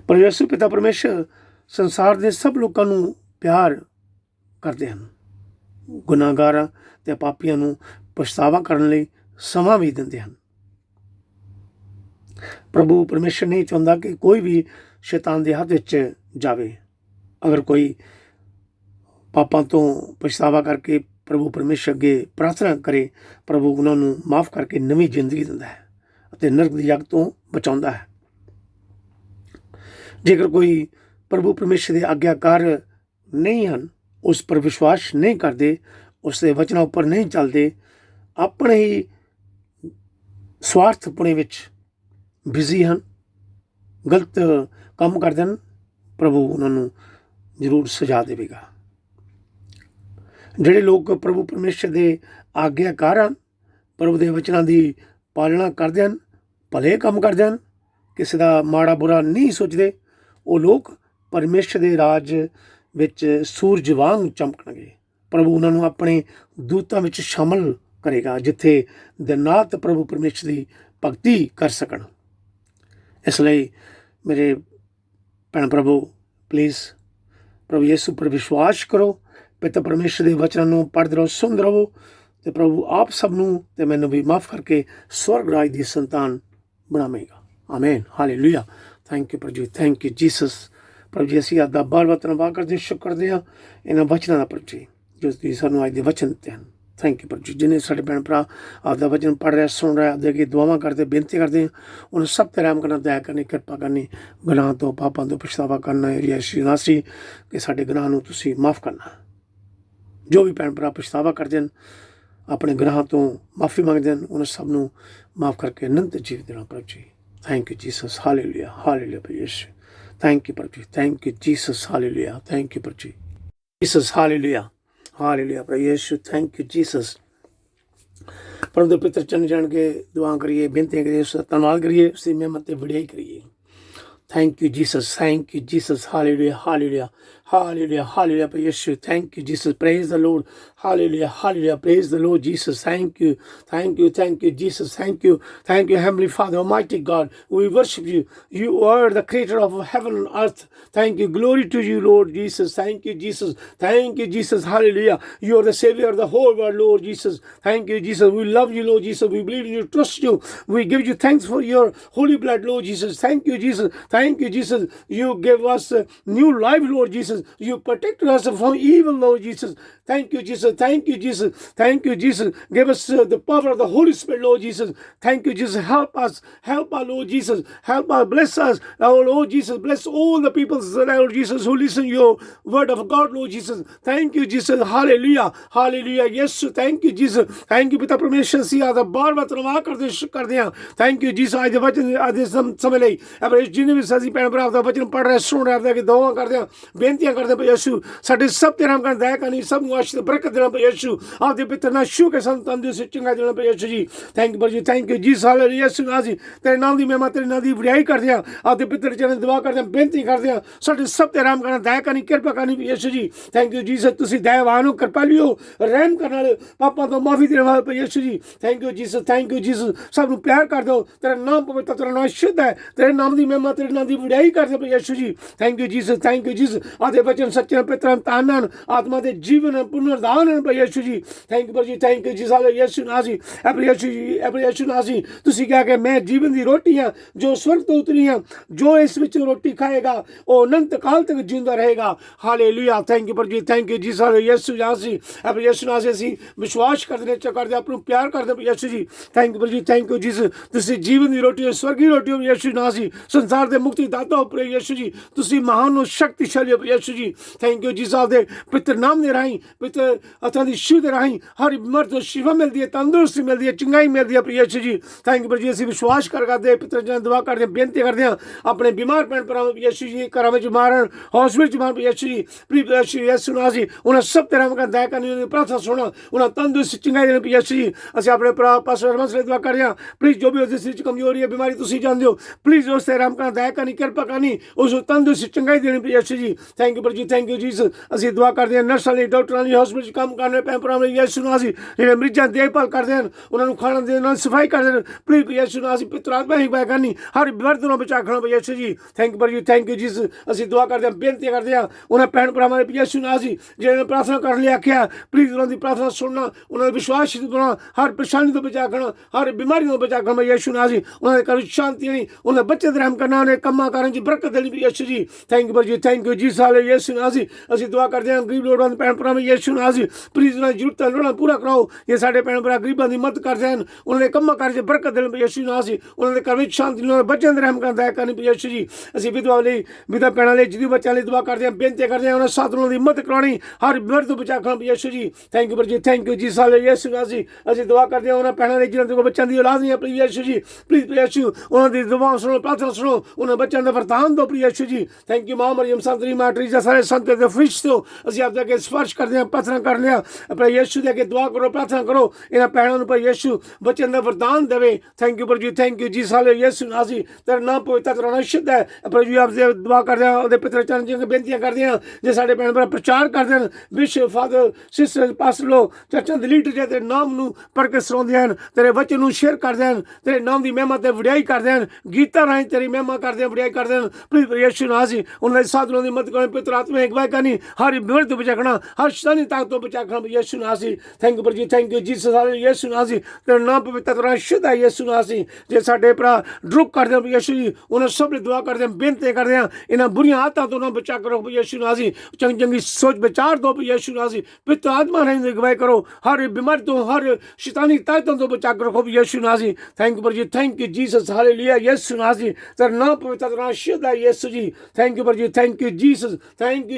ਪਰ ਯਿਸੂ ਪਿਤਾ ਪਰਮੇਸ਼ਰ ਸੰਸਾਰ ਦੇ ਸਭ ਲੋਕਾਂ ਨੂੰ ਪਿਆਰ ਕਰਦੇ ਹਨ। ਗੁਨਾਹਗਾਰਾਂ ਤੇ ਪਾਪੀਆਂ ਨੂੰ ਪਛਤਾਵਾ ਕਰਨ ਲਈ ਸਮਾਂ ਵੀ ਦਿੰਦੇ ਹਨ। ਪ੍ਰਭੂ ਪਰਮੇਸ਼ਰ ਨਹੀਂ ਚਾਹੁੰਦਾ ਕਿ ਕੋਈ ਵੀ ਸ਼ੈਤਾਨ ਦੇ ਹੱਥ ਵਿੱਚ ਜਾਵੇ। ਅਗਰ ਕੋਈ ਪਾਪਾਂ ਤੋਂ ਪਛਤਾਵਾ ਕਰਕੇ ਪ੍ਰਭੂ ਪਰਮੇਸ਼ਰ ਅੱਗੇ ਪ੍ਰਾਰਥਨਾ ਕਰੇ, ਪ੍ਰਭੂ ਉਹਨਾਂ ਨੂੰ ਮਾਫ ਕਰਕੇ ਨਵੀਂ ਜ਼ਿੰਦਗੀ ਦਿੰਦਾ ਹੈ ਅਤੇ ਨਰਕ ਦੀ ਅੱਗ ਤੋਂ ਬਚਾਉਂਦਾ ਹੈ। ਜੇਕਰ ਕੋਈ ਪ੍ਰਭੂ ਪਰਮੇਸ਼ਰ ਦੇ ਆਗਿਆਕਾਰ ਨਹੀਂ ਹਨ, ਉਸ ਪਰ ਵਿਸ਼ਵਾਸ ਨਹੀਂ ਕਰਦੇ, ਉਸ ਦੇ ਵਚਨਾਂ ਉੱਪਰ ਨਹੀਂ ਚੱਲਦੇ, ਆਪਣੇ ਹੀ ਸਵਾਰਥਪੁਣੇ ਵਿੱਚ ਬਿਜ਼ੀ ਹਨ, ਗਲਤ ਕੰਮ ਕਰਦੇ ਹਨ, ਪ੍ਰਭੂ ਉਹਨਾਂ ਨੂੰ ਜ਼ਰੂਰ ਸਜ਼ਾ ਦੇਵੇਗਾ। ਜਿਹੜੇ ਲੋਕ ਪ੍ਰਭੂ ਪਰਮੇਸ਼ਰ ਦੇ ਆਗਿਆਕਾਰ ਹਨ, ਪ੍ਰਭੂ ਦੇ ਵਚਨਾਂ ਦੀ ਪਾਲਣਾ ਕਰਦੇ ਹਨ, ਭਲੇ ਕੰਮ ਕਰਦੇ ਹਨ, ਕਿਸੇ ਦਾ ਮਾੜਾ ਬੁਰਾ ਨਹੀਂ ਸੋਚਦੇ, ਉਹ ਲੋਕ ਪਰਮੇਸ਼ਰ ਦੇ ਰਾਜ ਵਿੱਚ ਸੂਰਜ ਵਾਂਗ ਚਮਕਣਗੇ। ਪ੍ਰਭੂ ਉਹਨਾਂ ਨੂੰ ਆਪਣੇ ਦੂਤਾਂ ਵਿੱਚ ਸ਼ਾਮਲ ਕਰੇਗਾ, ਜਿੱਥੇ ਦਿਨ ਰਾਤ ਪ੍ਰਭੂ ਪਰਮੇਸ਼ਰ ਦੀ ਭਗਤੀ ਕਰ ਸਕਣ। ਇਸ ਲਈ ਮੇਰੇ ਭੈਣ ਪ੍ਰਭੂ ਪਲੀਜ਼ ਪ੍ਰਭੂ ਯਿਸੂ ਪਰ ਵਿਸ਼ਵਾਸ ਕਰੋ, ਪਿਤਾ ਪਰਮੇਸ਼ਰ ਦੇ ਵਚਨਾਂ ਨੂੰ ਪੜ੍ਹਦੇ ਰਹੋ, ਸੁਣਦੇ ਰਹੋ, ਅਤੇ ਪ੍ਰਭੂ ਆਪ ਸਭ ਨੂੰ ਅਤੇ ਮੈਨੂੰ ਵੀ ਮਾਫ ਕਰਕੇ ਸਵਰਗ ਰਾਜ ਦੀ ਸੰਤਾਨ ਬਣਾਵੇਗਾ। Amen, hallelujah. ਥੈਂਕ ਯੂ ਪ੍ਰਭੂ ਜੀ, ਥੈਂਕ ਯੂ ਜੀਸਸ। ਪ੍ਰਭੂ ਜੀ ਅਸੀਂ ਆਪਦਾ ਬਾਲ ਵਤਨ ਵਾਹ ਕਰਦੇ, ਸ਼ੁਕਰ ਕਰਦੇ ਹਾਂ ਇਹਨਾਂ ਵਚਨਾਂ ਦਾ ਪ੍ਰਭੂ ਜੀ, ਜੋ ਤੁਸੀਂ ਸਾਨੂੰ ਅੱਜ ਦੇ ਵਚਨ ਦਿੱਤੇ ਹਨ। ਥੈਂਕ ਯੂ ਪ੍ਰਭੂ ਜੀ। ਜਿਹਨੇ ਸਾਡੇ ਭੈਣ ਭਰਾ ਆਪਦਾ ਵਚਨ ਪੜ੍ਹ ਰਿਹਾ, ਸੁਣ ਰਿਹਾ, ਆਪਦੇ ਅੱਗੇ ਦੁਆਵਾਂ ਕਰਦੇ, ਬੇਨਤੀ ਕਰਦੇ, ਉਹਨੂੰ ਸਭ ਤੇ ਰਹਿਮ ਕਰਨਾ, ਦਇਆ ਕਰਨੀ, ਕਿਰਪਾ ਕਰਨੀ, ਗੁਨਾਹ ਤੋਂ ਪਾਪਾਂ ਤੋਂ ਪਛਤਾਵਾ ਕਰਨਾ, ਯਿਸੂ ਨਾਸੀ ਕਿ ਸਾਡੇ ਗੁਨਾਹ ਨੂੰ ਤੁਸੀਂ ਮਾਫ ਕਰਨਾ। ਜੋ ਵੀ ਭੈਣ ਭਰਾ ਪਛਤਾਵਾ ਕਰਦੇ ਹਨ, ਆਪਣੇ ਗੁਨਾਹਾਂ ਤੋਂ ਮਾਫੀ ਮੰਗਦੇ ਹਨ, ਉਹਨਾਂ ਸਭ ਨੂੰ ਮਾਫ ਕਰਕੇ ਅਨੰਤ ਜੀਵਨ ਦੇਣਾ ਪ੍ਰਭੂ ਜੀ। Thank you Jesus, hallelujah, hallelujah ਪ੍ਰਭੂ ਯਿਸੂ। ਥੈਂਕ ਯੂ ਪ੍ਰਭੂ ਜੀ, thank you Jesus, hallelujah, thank you ਪ੍ਰਭੂ ਜੀ। जीसस हालेलुया हालेलुया प्रभु यीशु थैंक यू जीसस परम दे पितर चरण जान के दुआ करिए बेनती करिए उसका धन्यवाद करिए उसकी मेहमत ते वड़ाई करिए Thank you, Jesus. Thank you, Jesus. Hallelujah. Hallelujah. Hallelujah. Hallelujah. Praise Yeshua. Thank you, Jesus. Praise the Lord. Hallelujah. Hallelujah. Praise the Lord Jesus. Thank you. Thank you. Thank you, Jesus. Thank you. Thank you, Heavenly Father, Almighty God. We worship you. You are the creator of heaven and earth. Thank you. Glory to you, Lord Jesus. Thank you, Jesus. Thank you, Jesus. Hallelujah. You are the Savior of the whole world, Lord Jesus. Thank you, Jesus. We love you, Lord Jesus. We believe in you, trust you. We give you thanks for your holy blood, Lord Jesus. Thank you, Jesus. Thank you, Jesus. You give us new life, Lord Jesus. You protect us from evil, Lord Jesus. Thank you, Jesus. Thank you, Jesus. Thank you, Jesus. Give us the power of the Holy Spirit, Lord Jesus. Thank you, Jesus. Help us. Help our Lord Jesus. Help us. Bless us. Our Lord Jesus. Bless all the people, Lord Jesus, who listen to your word of God, Lord Jesus. Thank you, Jesus. Hallelujah. Hallelujah. Yes, thank you, Jesus. Thank you, पिता परमेश्वर सी आदा बार बार धन्यवाद करते हैं. Thank you, Jesus. आज वचन आज समय ਲਈ ਆਪਣੇ जिन्हें भी सजी ਭੈਣ ਭਰਾ ਦਾ वचन पढ़ रहे सुन रहे हैं कि दुआ करते हैं ਬੇਨਤੀਆਂ ਕਰਦੇ हैं यीशु ਸਾਡੇ ਸਭ ਤੇ ਰਹਿਮ ਕਰ ਦਇਆ ਕਰਨੀ ਸਭ ਨੂੰ ਆਸ਼ੀਰਵਾਦ ਬਰਕਤ ਦੇਣਾ ਯीशु ਆਪਦੇ ਪਿੱਤਰ ਨਾਲ ਸ਼ੂ ਕੇ ਸੰਤ ਤੰਦਰੁਸਤੀ ਚੰਗਾ ਦੇਣਾ ਯीशु ਜੀ ਥੈਂਕ ਯੂ ਜੀ ਥੈਂਕ ਯੂ ਜੀ ਹਾਲੇਲੂਇਆ ਯीशु ਨਾਜ਼ੀ ਤੇਰੇ ਨਾਮ ਦੀ ਮਹਿਮਾ ਤੇਰੇ ਨਾਮ ਦੀ ਵਡਿਆਈ ਕਰਦੇ ਹਾਂ ਆਪਦੇ ਪਿੱਤਰ ਚਰਨ ਦੁਆ ਕਰਦੇ ਹਾਂ ਬੇਨਤੀ ਕਰਦੇ ਹਾਂ ਸਾਡੇ ਸਭ ਤੇ ਰਹਿਮ ਕਰਨਾ ਦਇਆ ਕਰਨੀ ਕਿਰਪਾ ਕਰਨੀ ਯीशु ਜੀ ਥੈਂਕ ਯੂ ਜੀਸਸ ਤੁਸੀਂ ਦਇਆਵਾਨ ਹੋ ਕਿਰਪਾਲੂ ਰਹਿਮ ਕਰਨ ਵਾਲੇ ਪਾਪਾਂ ਤੋਂ ਮਾਫੀ ਦੇਣ ਵਾਲੇ ਯीशु ਜੀ ਥੈਂਕ ਯੂ ਜੀਸਸ ਸਭ ਨੂੰ ਪਿਆਰ ਕਰ ਦਿਓ ਤੇਰਾ ਨਾਮ ਪਵਿੱਤਰ ਤੇਰਾ ਨਾਮ ਸ਼ੁੱਧ ਹੈ ਤੇਰੇ ਨਾਮ ਦੀ ਮਹਿਮਾ ਤੇਰੇ ਨਾਮ ਦੀ ਵਡਿਆਈ ਕਰਦੇ ਯीशु ਜੀ ਥੈਂਕ ਯੂ ਜੀਸਸ ਆਦੇ ਵਚਨ ਸੱਚੇ ਪਿੱਤਰਾਂ ਤਾਨਨ ਆਤਮਾ ਦੇ ਜੀਵਨ ਪੁਨਰਦਾਨ ਯीशु ਜੀ ਥੈਂਕ ਯੂ ਜੀ ਥੈਂਕ ਯੂ ਜੀ ਸਾਲੇ ਯीशु ਨਾਜ਼ੀ ਯीशु ਨਾਜ਼ੀ ਤੁਸੀਂ ਕਿਹਾ ਕਿ ਮੈਂ ਜੀਵਨ ਦੀ ਰੋਟੀ ਹਾਂ ਜੋ ਸਵਰਗ ਤੋਂ ਉਤਰੀ ਹਾਂ ਜੋ ਇਸ ਵਿੱਚ ਰੋਟੀ ਖਾਏਗਾ ਉਹ ਅਨੰਤ ਕਾਲ ਤੱਕ ਜਿੰਦਾ ਰਹੇਗਾ ਹਾਲੇਲੂਇਆ ਥੈਂਕ ਯੂ ਜੀ ਸਾਲੇ ਯीशु ਨਾਜ਼ੀ ਅਸੀਂ ਵਿਸ਼ਵਾਸ ਕਰਦੇ ਕਰਦੇ ਆਪ ਨੂੰ ਪਿਆਰ ਕਰਦੇ ਯीशु ਜੀ ਥੈਂਕ ਯੂ ਜੀ ਤੁਸੀਂ ਜੀਵਨ ਦੀ ਰੋਟੀ ਹੋ ਸਵਰਗੀ ਰੋਟੀ ਹੋ ਯीशु ਨਾਜ਼ੀ ਸੰਸਾਰ ਦੇ ਮੁਕਤੀ ਦਾਤਾ ਹੋ ਯीशु ਜੀ ਤੁਸੀਂ ਮਹਾਨ ਹੋ ਸ਼ਕਤੀਸ਼ਾਲੀ ਹੋ ਯीशु ਜੀ ਥੈਂਕ ਯੂ ਜੀ ਦੇ ਪਿੱਤਰ ਨਾਮ ਦੇ ਰਾਹੀਂ ਪਿੱਤਰ ਅਥਾਂ ਦੀ ਸ਼ੂ ਦੇ ਰਾਹੀਂ ਹਰ ਬਿਮਾਰ ਤੋਂ ਸ਼ਿਫਾ ਮਿਲਦੀ ਹੈ ਤੰਦਰੁਸਤੀ ਮਿਲਦੀ ਹੈ ਚੰਗਾਈ ਮਿਲਦੀ ਹੈ ਯीशु ਜੀ ਥੈਂਕ ਯੂ ਜੀ ਅਸੀਂ ਵਿਸ਼ਵਾਸ ਕਰਦੇ ਪਿੱਤਰ ਜੀ ਦੁਆ ਕਰਦੇ ਬੇਨਤੀ ਕਰਦੇ ਹਾਂ ਆਪਣੇ ਬਿਮਾਰ ਭੈਣ ਭਰਾਵਾਂ ਯीशु ਜੀ ਘਰਾਂ ਵਿੱਚ ਮਾਰਨ ਹਸਪੀਟਲ ਚ ਮਾਰਨ ਯीशु ਜੀ ਪਲੀਜ਼ ਯीशु ਨਾਜ਼ੀ ਉਹਨਾਂ ਸਭ ਤੇ ਰਹਿਮ ਕਰ ਦਇਆ ਕਰਨੀ ਪ੍ਰਾਰਥਨਾ ਸੁਣਾ ਉਹਨਾਂ ਤੰਦਰੁਸਤੀ ਚੰਗਾਈ ਦੇਣ ਯीशु ਜੀ ਅਸੀਂ ਆਪਣੇ ਪਾਸਟਰ ਮਸਲੇ ਦੁਆ ਕਰਦੇ ਹਾਂ ਪਲੀਜ਼ ਜੋ ਵੀ ਉਸ ਵਿੱਚ ਕਮਜ਼ੋਰੀ ਹੈ ਬਿਮਾਰੀ ਤੁਸੀਂ ਜਾਣਦੇ ਹੋ ਪਲੀਜ਼ ਉਸ ਤੇ ਰਹਿਮ ਕਰ ਦਇਆ ਕਰਨੀ ਕਿਰਪਾ ਕਰਨੀ ਉਸ ਨੂੰ ਤੰਦਰੁਸਤੀ ਚੰਗਾਈ ਦੇਣੀ ਯीशु ਜੀ ਥੈਂਕ ਯੂ ਜੀ ਅਸੀਂ ਦੁਆ ਕਰਦੇ ਹਾਂ ਨਰਸਾਂ ਲਈ ਡਾਕਟਰਾਂ ਲਈ ਹਸਪੀਟਲ 'ਚ ਕੰਮ ਕਰਨ ਭੈਣ ਭਰਾਵਾਂ ਲਈ ਯीशु ਨਾਜ਼ੀ ਜਿਹੜੇ ਮਰੀਜ਼ਾਂ ਦੀ ਦੇਖਭਾਲ ਕਰਦੇ ਹਨ ਉਹਨਾਂ ਨੂੰ ਖਾਣਾ ਦੇਣ ਨਾਲ ਸਫਾਈ ਕਰਦੇ ਹਨ ਪਲੀਜ਼ ਯीशु ਨਾਜ਼ੀ ਪਿੱਤਰ ਆਤਮਾ ਹੀ ਬੈ ਕਰਨੀ ਹਰ ਬਿਮਾਰੀ ਤੋਂ ਬਚਾ ਖਣਾ ਯीशु ਜੀ ਥੈਂਕ ਯੂ ਜੀ ਅਸੀਂ ਦੁਆ ਕਰਦੇ ਹਾਂ ਬੇਨਤੀ ਕਰਦੇ ਹਾਂ ਉਹਨਾਂ ਭੈਣ ਭਰਾਵਾਂ ਲਈ ਯीशु ਨਾਜ਼ੀ ਜਿਹਨਾਂ ਪ੍ਰਾਰਥਨਾ ਕਰਨ ਲਈ ਆਖਿਆ ਪਲੀਜ਼ ਉਹਨਾਂ ਦੀ ਪ੍ਰਾਰਥਨਾ ਸੁਣਨਾ ਉਹਨਾਂ ਦਾ ਵਿਸ਼ਵਾਸ ਬਣਾਉਣਾ ਹਰ ਪਰੇਸ਼ਾਨੀ ਤੋਂ ਬਚਾ ਖਣਾ ਹਰ ਬਿਮਾਰੀ ਤੋਂ ਬਚਾ ਖਣਾ ਯीशु ਨਾਜ਼ੀ ਉਹਨਾਂ ਦੇ ਘਰ ਸ਼ਾਂਤੀ ਨਹੀਂ ਉਹਨਾਂ ਬੱਚੇ ਦੇ ਰਹਿਮ ਕਰਨਾ ਉਹਨੇ ਕੰਮਾਂ ਕਾਰਾਂ 'ਚ ਬਰਕਤ ਦੇਣੀ ਯीशु ਜੀ ਥੈਂਕ ਯੂ ਜੀ ਸਾਲੇ ਯीशु ਨਾਜ਼ੀ ਅਸੀਂ ਦੁਆ ਕਰਦੇ ਹਾਂ ਗਰੀਬ ਲੋੜਵੰਦ ਭੈਣ ਭਰਾਵਾਂ ਯीशु ਨਾਜ਼ੀ ਪਲੀਜ਼ ਉਹਨਾਂ ਦੀ ਜ਼ਰੂਰਤਾਂ ਲੋੜਾਂ ਪੂਰਾ ਕਰਾਓ ਇਹ ਸਾਡੇ ਭੈਣ ਭਰਾ ਗਰੀਬਾਂ ਦੀ ਮਦਦ ਕਰਦੇ ਹਨ ਉਹਨਾਂ ਦੇ ਕੰਮਾਂ ਕਾਰਾਂ 'ਚ ਬਰਕਤ ਦੇਣ ਯीशु ਨਾਜ਼ੀ ਉਹਨਾਂ ਦੇ ਘਰ ਵਿੱਚ ਸ਼ਾਂਤੀ ਉਹਨਾਂ ਦੇ ਬੱਚਿਆਂ ਦੇ ਰਹਿਮ ਕਰਦਾ ਹੈ ਕਰਨੀ ਯीशु ਜੀ ਅਸੀਂ ਵਿਧਵਾ ਲਈ ਵਿਧਵਾ ਭੈਣਾਂ ਲਈ ਜਿਹਦੀ ਬੱਚਿਆਂ ਲਈ ਦੁਆ ਕਰਦੇ ਹਾਂ ਬੇਨਤੀ ਕਰਦੇ ਹਾਂ ਉਹਨਾਂ ਸਾਥ ਉਹਨਾਂ ਦੀ ਮਦਦ ਕਰਾਉਣੀ ਹਰ ਬਿਮਾਰੀ ਤੋਂ ਬਚਾ ਖਾਣ ਯीशु ਜੀ ਥੈਂਕ ਯੂ ਜੀ ਸਾਲੇ ਯीशु ਨਾਜ਼ੀ ਅਸੀਂ ਦੁਆ ਕਰਦੇ ਹਾਂ ਉਹਨਾਂ ਭੈਣਾਂ ਲਈ ਜਿਹਨਾਂ ਦੇ ਬੱਚਿਆਂ ਦੀ ਔਲਾਦ ਨਹੀਂ ਆਪਣੀ ਯीशु ਜੀ ਪਲੀਜ਼ ਯीशु ਉਹਨਾਂ ਦੀ ਦੁਆ ਸੁਣੋ ਪ੍ਰਾਰਥਨਾ ਸੁਣੋ ਉਹਨਾਂ ਬੱਚਿਆਂ ਦਾ ਵਰਤਾਨ ਦਿਓ ਯीशु ਜੀ ਥੈਂਕ ਯੂ ਮਾਂ ਮਰੀਮ ਸੰਤਰੀ ਮਾਟਰੀ ਜਾਂ ਸਾਰੇ ਸੰਤ ਦੇ ਫਰਿਸ਼ ਤੋਂ ਅਸੀਂ ਆਪ ਦੇ ਅੱਗੇ ਸਪਰਸ਼ ਕਰਦੇ ਹਾਂ ਪ੍ਰਾਰਥਨਾ ਕਰਦੇ ਹਾਂ ਆਪਣੇ ਯीशु ਦੇ ਅੱਗੇ ਦੁਆ ਕਰੋ ਪ੍ਰਾਰਥਨਾ ਕਰੋ ਇਹਨਾਂ ਭੈਣਾਂ ਨੂੰ ਯीशु ਬੱਚਿਆਂ ਦਾ ਵਰਦਾਨ ਦੇਵੇ ਥੈਂਕ ਯੂ ਜੀ ਸਾਲੇ ਯीशु ਨਾਜ਼ੀ ਤੇਰਾ ਨਾਮ ਪਵਿੱਤਰ ਤੇਰਾ ਨਾਮ ਸ਼ੁੱਧ ਹੈ ਆਪਣੇ ਜੀ ਆਪ ਦੇ ਦੁਆ ਕਰਦੇ ਹਾਂ ਉਹਦੇ ਪਿੱਤਰ ਚਰਨ ਜੀ ਬੇਨਤੀਆਂ ਕਰਦੇ ਹਾਂ ਜੇ ਸਾਡੇ ਭੈਣ ਭਰਾ ਪ੍ਰਚਾਰ ਕਰਦੇ ਹਨ ਬਿਸ਼ਪ ਫਾਦਰ ਸਿਸਟਰ ਪਾਸਟਰ ਲੋਕ ਚਰਚਾਂ ਦੇ ਲੀਡਰ ਜੇ ਤੇਰੇ ਨਾਮ ਨੂੰ ਪੜ੍ਹ ਕੇ ਸੁਣਾਉਂਦੇ ਹਨ ਤੇਰੇ ਵਚਨ ਨੂੰ ਸ਼ੇਅਰ ਕਰਦੇ ਹਨ ਤੇਰੇ ਨਾਮ ਦੀ ਮਹਿਮਾ ਤੇ ਵਡਿਆਈ ਕਰਦੇ ਹਨ ਗੀਤਾਂ ਰਾਹੀਂ ਤੇਰੀ ਮਹਿਮਾ ਕਰਦੇ ਹਨ ਵਡਿਆਈ ਕਰਦੇ ਹਨ ਪਲੀਜ਼ ਯीशु ਨਾਜ਼ੀ ਉਹਨਾਂ ਦੇ ਸਾਧੂਆਂ ਦੀ ਮਦਦ ਕਰਨੀ ਪਿੱਤਰ ਆਤਮਾ ਅਗਵਾਈ ਕਰਨੀ ਹਰ ਬਿਮਾਰੀ ਤੋਂ ਬਚਾਉਣਾ ਹਰ ਸ਼ੈਤਾਨੀ ਤਾਕਤ ਤੋਂ ਬਚਾਉਣਾ ਯीशु ਨਾਜ਼ੀ ਥੈਂਕ ਯੂ ਜੀ ਸਾਰੇ ਯीशु ਨਾਜ਼ੀ ਤੇਰਾ ਨਾਮ ਪਵਿੱਤਰ ਤੇਰਾ ਸ਼ੁੱਧ ਹੈ ਯीशु ਨਾਜ਼ੀ ਜੇ ਸਾਡੇ ਭਰਾ ਡਰੁੱਕ ਕਰਦੇ ਹਨ ਯीशु ਜੀ ਉਹਨਾਂ ਸਭ ਲਈ ਦੁਆ ਕਰਦੇ ਹਨ ਬੇਨਤੀ ਕਰਦੇ ਹਾਂ ਇਹਨਾਂ ਬੁਰੀਆਂ ਆਦਤਾਂ ਤੋਂ ਨਾ ਬਚਾ ਕਰੋ ਯीशु ਨਾਜ਼ੀ ਚੰਗੀ ਸੋਚ ਵਿਚਾਰ ਦਿਓ ਯीशु ਨਾਜ਼ੀ ਪਿੱਤਰ ਆਤਮਾ ਰਾਹੀਂ ਅਗਵਾਈ ਕਰੋ ਹਰ ਬਿਮਾਰੀ ਤੋਂ ਹਰ ਸ਼ੈਤਾਨੀ ਤਾਕਤਾਂ ਤੋਂ ਬਚਾ ਕੇ ਰੱਖੋ ਯीशु ਨਾਜ਼ੀ ਥੈਂਕ ਯੂ ਜੀਸਸ ਹਾਲੇਲੂਇਆ ਯीशु ਨਾਜ਼ੀ ਤੇਰਾ ਨਾਮ ਪਵਿੱਤਰ ਤੇਰਾ ਸ਼ੁੱਧ ਹੈ ਯीशु ਜੀ thank you Jesus thank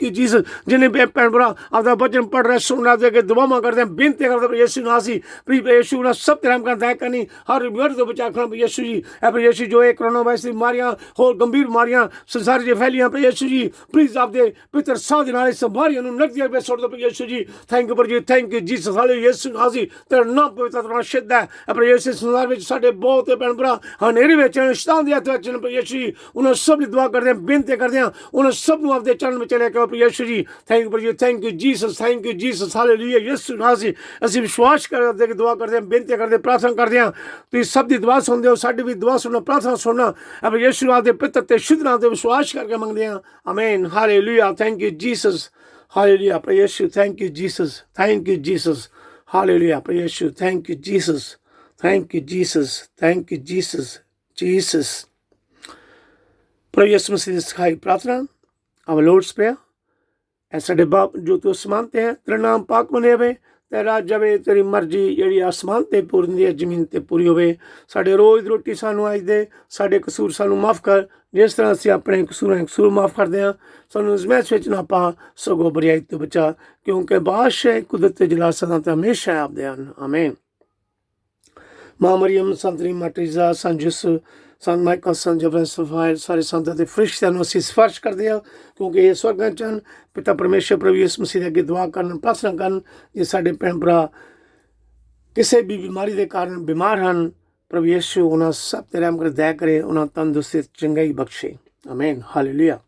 you Jesus ਜਿਨੇ ਭੈਣ ਭਰਾ ਆਪਦਾ ਵਚਨ ਪੜ੍ਹ ਰਹੇ ਸੁਣਨਾ ਦੇ ਕੇ ਦੁਆਵਾਂ ਕਰਦੇ ਬੇਨਤੀ ਕਰਦੇ ਪ੍ਰਭੂ ਯਿਸੂ ਨਾਮ ਸੀ ਪ੍ਰਭੂ ਯਿਸੂ ਨਾਲ ਸਭ ਤਰ੍ਹਾਂ ਕਰ ਦਇਆ ਕਰਨੀ ਹਰ ਬਿਮਾਰੀ ਤੋਂ ਬਚਾ ਰੱਖਣਾ ਪ੍ਰਭੂ ਯਿਸੂ ਜੀ ਪ੍ਰਭੂ ਯਿਸੂ ਜੋ ਇਹ ਕੋਰੋਨਾ ਵਾਇਰਸ ਦੀ ਬਿਮਾਰੀਆਂ ਹੋਰ ਗੰਭੀਰ ਬਿਮਾਰੀਆਂ ਸੰਸਾਰ 'ਚ ਫੈਲੀਆਂ ਪ੍ਰਭੂ ਯਿਸੂ ਜੀ ਪਲੀਜ਼ ਆਪਦੇ ਪਿੱਤਰ ਸਾਹ ਦੇ ਨਾਲ ਇਸ ਬਿਮਾਰੀਆਂ ਨੂੰ ਨਰਕ ਵਿੱਚ ਸੁੱਟ ਦਿਓ ਪ੍ਰਭੂ ਯਿਸੂ ਜੀ ਥੈਂਕ ਯੂ ਜੀਸਸ ਹਾਲੇਲੂਇਆ ਯਿਸੂ ਨਾਮ ਸੀ ਤੇਰਾ ਨਾਮ ਪਵਿੱਤਰ ਨਾਮ ਸ਼ੁੱਧ ਹੈ ਪ੍ਰਭੂ ਯਿਸੂ ਸੰਸਾਰ ਵਿੱਚ ਸਾਡੇ ਬਹੁਤ ਭੈਣ ਭਰਾ ਹਨੇਰੇ ਵਿੱਚ ਸ਼ੈਤਾਨ ਦੇ ਹੱਥ ਵਿੱਚ ਪ੍ਰਭੂ ਯਿਸੂ ਜੀ ਉਹਨਾਂ ਸਭ ਦੀ ਦੁਆ ਕਰਦੇ ਹਾਂ ਬੇਨਤੀ ਕਰਦੇ ਹਾਂ ਉਹਨਾਂ ਸਭ ਨੂੰ ਆਪਦੇ ਚਰਨ ਵਿੱਚ ਲੈ ਕੇ ਆਓ ਪ੍ਰਭੂ ਯਿਸੂ ਜੀ ਥੈਂਕ ਯੂ ਜੀਸਸ ਹਾਲੇਲੂਇਆ ਯਿਸੂ ਨਾਮ ਸੀ ਅਸੀਂ ਵਿਸ਼ਵਾਸ ਕਰਦੇ ਕਿ ਦੁਆ ਕਰਦੇ ਹਾਂ ਬੇਨਤੀ ਕਰਦੇ ਪ੍ਰਾਰਥਨਾ ਕਰਦੇ ਹਾਂ ਤੁਸੀਂ ਸਭ ਦੀ ਦੁਆ ਸੁਣਦੇ ਹੋ ਸਾਡੀ ਵੀ ਦੁਆ ਸੁਣਨਾ ਪ੍ਰਾਰਥਨਾ ਸੁਣਨਾ ਪ੍ਰਭੂ ਯਿਸੂ ਨਾਮ ਦੇ ਪਿੱਤਰ ਤੇ ਸ਼ੁੱਧ ਨਾਮ ਤੇ ਵਿਸ਼ਵਾਸ ਕਰਕੇ ਮੰਗਦੇ ਹਾਂ ਆਮੀਨ hallelujah thank you Jesus hallelujah ਪ੍ਰਭੂ ਯਿਸੂ ਥੈਂਕ ਯੂ ਜੀਸਸ ਹਾਲੇਲੂਇਆ ਪ੍ਰਭੂ ਯਿਸੂ ਥੈਂਕ ਯੂ ਜੀਸਸ ਪ੍ਰਭੂ ਯਿਸੂ ਮਸੀਹ ਦੀ ਸਿਖਾਈ ਪ੍ਰਾਰਥਨਾ our Lord's prayer ਐ ਸਾਡੇ ਬਾਪ ਜੋ ਤੂੰ ਅਸਮਾਨ ਤੇ ਹੈ ਤੇਰਾ ਨਾਮ ਪਾਕ ਬਣੇ ਹੋਵੇ ਤੇਰਾ ਜਾਵੇ ਤੇਰੀ ਮਰਜ਼ੀ ਜਿਹੜੀ ਆਸਮਾਨ ਤੇ ਪੂਰੀ ਹੁੰਦੀ ਹੈ ਜ਼ਮੀਨ ਤੇ ਪੂਰੀ ਹੋਵੇ ਸਾਡੇ ਰੋਜ਼ ਦੀ ਰੋਟੀ ਸਾਨੂੰ ਅੱਜ ਦੇ ਸਾਡੇ ਕਸੂਰ ਸਾਨੂੰ ਮਾਫ ਕਰ ਜਿਸ ਤਰ੍ਹਾਂ ਅਸੀਂ ਆਪਣੇ ਕਸੂਰ ਮਾਫ ਕਰਦੇ ਹਾਂ ਸਾਨੂੰ ਅਜ਼ਮਾਇਸ਼ ਵਿੱਚ ਨਾ ਪਾ ਸਗੋਂ ਬੁਰਾਈ ਤੋਂ ਬਚਾ ਕਿਉਂਕਿ ਬਾਦਸ਼ਾਹ ਕੁਦਰਤ ਤੇ ਜਲਾਲ ਸਦਾ ਤੇ ਹਮੇਸ਼ਾ ਆਪਦੇ ਹਨ ਆਮੀਨ ਮਾਂ ਮਰੀਮ ਸੰਤਰੀ ਮਾਟਰੀਜ਼ਾ ਸੰਜੁਸ ਸੰਤ ਮਾਈਕਲ ਸੰਤ ਜਬਰਨ ਸਫਾਇਰ ਸਾਰੇ ਸੰਤਾਂ ਤੇ ਫਰਿਸ਼ਤਿਆਂ ਨੂੰ ਅਸੀਂ ਸਿਫਾਰਿਸ਼ ਕਰਦੇ ਹਾਂ ਕਿਉਂਕਿ ਇਹ ਸਵਰਗਾਂ 'ਚ ਹਨ ਪਿਤਾ ਪਰਮੇਸ਼ਰ ਪ੍ਰਭੂ ਯਿਸੂ ਮਸੀਹ ਦੇ ਅੱਗੇ ਦੁਆ ਕਰਨ ਪ੍ਰਾਰਥਨਾ ਕਰਨ ਜੇ ਸਾਡੇ ਭੈਣ ਭਰਾ ਕਿਸੇ ਵੀ ਬਿਮਾਰੀ ਦੇ ਕਾਰਨ ਬਿਮਾਰ ਹਨ ਪ੍ਰਭੂ ਯਿਸੂ ਉਹਨਾਂ ਸਭ ਤੇ ਰਹਿਮ ਕਰ ਦਇਆ ਕਰੇ ਉਹਨਾਂ ਤੰਦਰੁਸਤੀ ਚੰਗਾਈ ਬਖਸ਼ੇ ਆਮੀਨ ਹਾਲੇਲੂਇਆ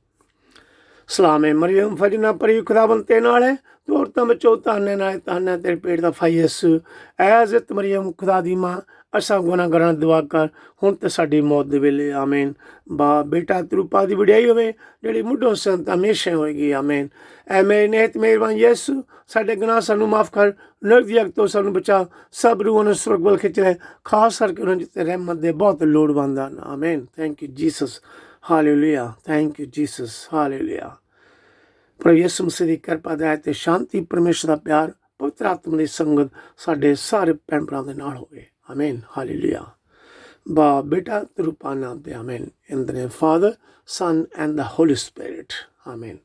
ਸਲਾਮ ਹੈ ਮਰੀਮ ਫਜਨਾ ਪਰੀ ਖੁਦਾਵੰਦ ਤੇ ਨਾਲ ਹੈ ਤੂੰ ਔਰਤਾਂ ਵਿੱਚੋਂ ਧੰਨ ਹੈ ਧੰਨ ਤੇਰੇ ਪੇਟ ਦਾ ਫਲ ਯਿਸੂ ਐਜ਼ਤ ਮਰੀਮ ਖੁਦਾ ਦੀ ਮਾਂ ਅਸਾਂ ਗੁਨਾਹਗਾਰਾਂ ਦੀ ਦੁਆ ਕਰ ਹੁਣ ਤੇ ਸਾਡੀ ਮੌਤ ਦੇ ਵੇਲੇ ਆਮੀਨ ਬੇਟਾ ਤਰੂਪਾ ਦੀ ਵਡਿਆਈ ਹੋਵੇ ਜਿਹੜੀ ਮੁੱਢੋਂ ਸੰਤ ਹਮੇਸ਼ਾ ਹੋਏਗੀ ਆਮੀਨ ਐ ਮੇਰੇ ਨਿਹਤ ਮਿਹਰਬਾਨ ਯਿਸੂ ਸਾਡੇ ਗੁਨਾਹ ਸਾਨੂੰ ਮਾਫ ਕਰ ਨਰਕ ਦੀ ਅੱਗ ਤੋਂ ਸਾਨੂੰ ਬਚਾ ਸਭ ਰੂਹਾਂ ਨੂੰ ਸੁਰਗ ਵੱਲ ਖਿੱਚ ਲੈ ਖਾਸ ਕਰਕੇ ਉਹਨਾਂ ਜਿੱਤੇ ਰਹਿਮਤ ਦੇ ਬਹੁਤ ਲੋੜਵੰਦ ਹਨ ਆਮੀਨ thank you Jesus hallelujah thank you Jesus hallelujah ਪ੍ਰਭੂ ਯਿਸੂ ਮਸੀਹ ਦੀ ਕਿਰਪਾ ਦਇਆ ਤੇ ਸ਼ਾਂਤੀ ਪਰਮੇਸ਼ਰ ਦਾ ਪਿਆਰ ਪਵਿੱਤਰ ਆਤਮਾ ਦੀ ਸੰਗਤ ਸਾਡੇ ਸਾਰੇ ਭੈਣ ਭਰਾਵਾਂ ਦੇ ਨਾਲ ਹੋਵੇ ਆਮੀਨ ਹਾਲੇਲੂਇਆ ਬੇਟਾ ਤੇ ਰੂਪਾ ਨਾਮ ਤੇ ਆਮੀਨ in the name father son and the holy spirit ਆਮੀਨ